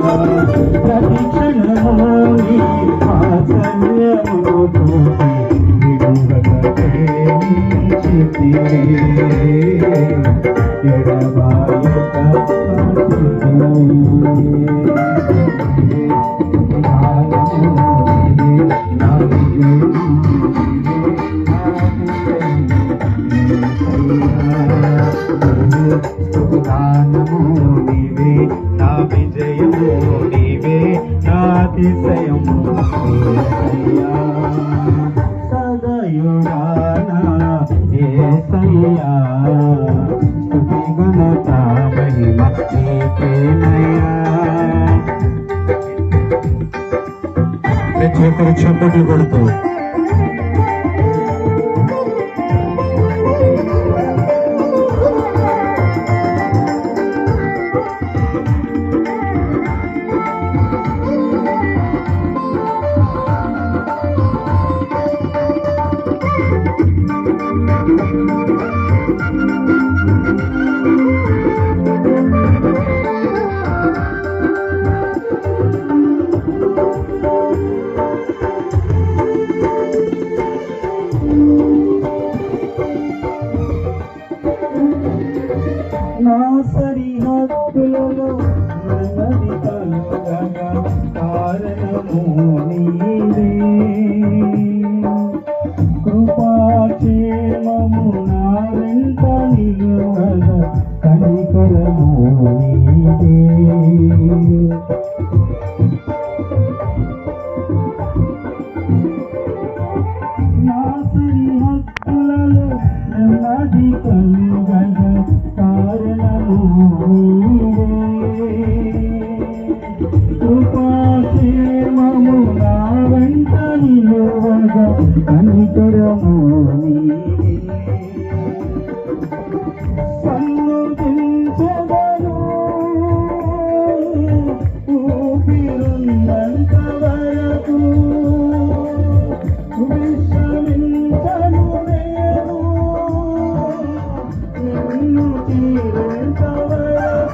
ప్రతి క్షణము నీ వాత్సల్యముతో విడువక ప్రేమించితివి ఎడబాయక దానము నీవే నా విజయము నీవే నా అతిశయము సదయుడానా యేసయ్యా స్తుతి ఘనత మహిమ నీకేనయ్యా. ప్రతి ఒక్కరు చప్పట్లు కొడుతూ నా సరిహద్దులలో నన్నది కలుగగా కారణము నీవే కృపాక్షేమము నా వెంట నిలువగా కనికరము నీవే నా సరిహద్దులలో నన్నది కలుగగా కారణము నీవే కృపాక్షేమము నా వెంట నిలువగా కనికరము నీవే